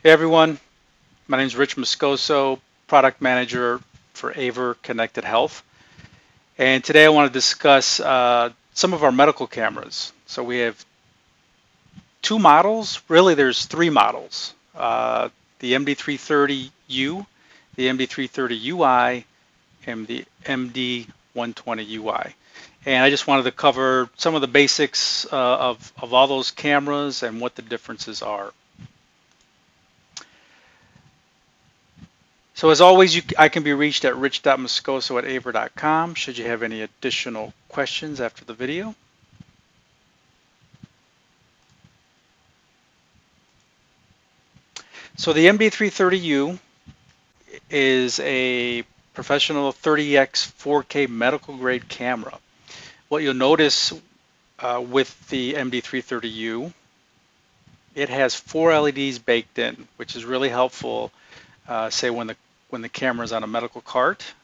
Hey everyone, my name is Rich Moscoso, Product Manager for AVer Connected Health. And today I want to discuss some of our medical cameras. So we have two models, really there's three models. The MD330U, the MD330UI, and the MD120UI. And I just wanted to cover some of the basics of all those cameras and what the differences are. So as always, I can be reached at rich.moscoso@aver.com should you have any additional questions after the video. So the MD330U is a professional 30x 4K medical grade camera. What you'll notice with the MD330U, it has 4 LEDs baked in, which is really helpful, say when the camera is on a medical cart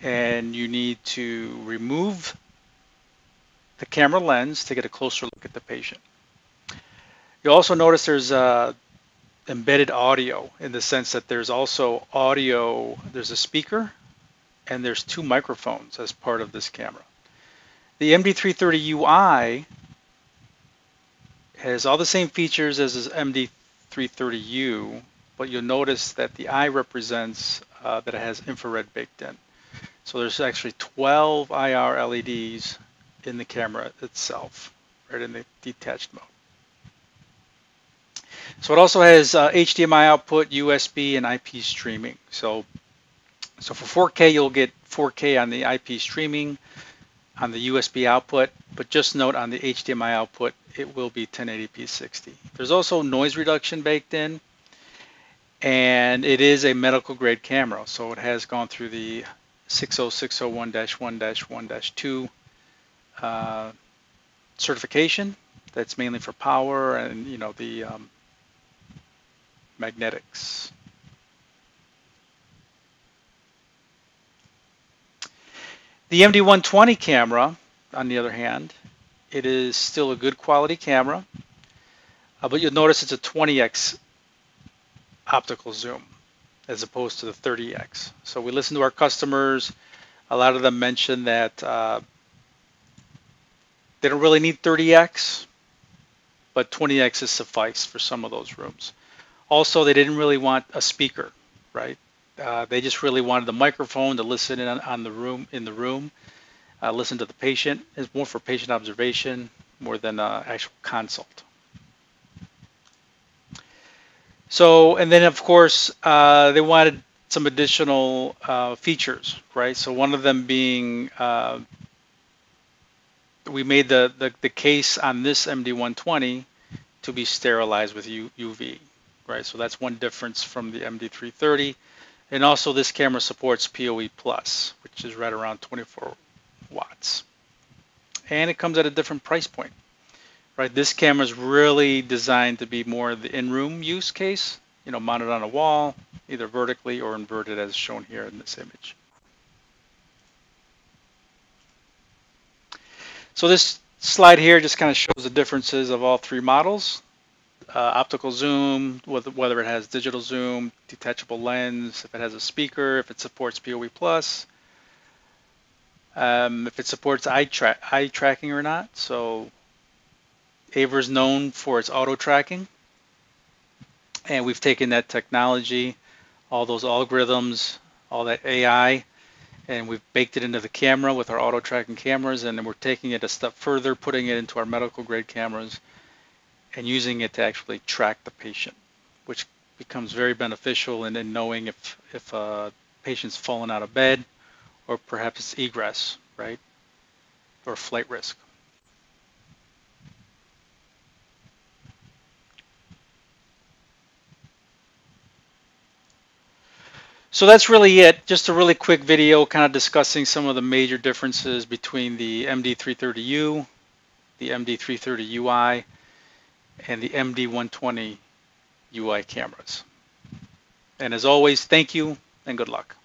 and you need to remove the camera lens to get a closer look at the patient. You'll also notice there's embedded audio in the sense that there's also audio, there's a speaker and there's 2 microphones as part of this camera. The MD330UI has all the same features as this MD330U, but you'll notice that the eye represents that it has infrared baked in. So there's actually 12 IR LEDs in the camera itself, right in the detached mode. So it also has HDMI output, USB, and IP streaming. So for 4K, you'll get 4K on the IP streaming, on the USB output, but just note on the HDMI output, it will be 1080p 60. There's also noise reduction baked in, and it is a medical grade camera. So it has gone through the 60601-1-1-2 certification. That's mainly for power and the magnetics. The MD120 camera, on the other hand, it is still a good quality camera, but you'll notice it's a 20x optical zoom as opposed to the 30x. So we listen to our customers. A lot of them mention that they don't really need 30x, but 20x is suffice for some of those rooms. Also, they didn't really want a speaker, right? They just really wanted the microphone to listen in on the room, listen to the patient. It's more for patient observation more than actual consult. So, and then of course, they wanted some additional features, right? So one of them being, we made the case on this MD120 to be sterilized with UV, right? So that's one difference from the MD330. And also this camera supports PoE+, which is right around 24 watts. And it comes at a different price point, right? This camera is really designed to be more the in-room use case, mounted on a wall, either vertically or inverted as shown here in this image. So this slide here just kind of shows the differences of all three models. Optical zoom, whether it has digital zoom, detachable lens, if it has a speaker, if it supports PoE+, if it supports eye tracking or not. So AVer is known for its auto tracking, and we've taken that technology, all those algorithms, all that AI, and we've baked it into the camera with our auto tracking cameras, and then we're taking it a step further, putting it into our medical grade cameras and using it to actually track the patient, which becomes very beneficial in knowing if a patient's fallen out of bed or perhaps it's egress, right, or flight risk. So that's really it. Just a really quick video kind of discussing some of the major differences between the MD330U, the MD330UI, and the MD120UI cameras. And as always, thank you and good luck.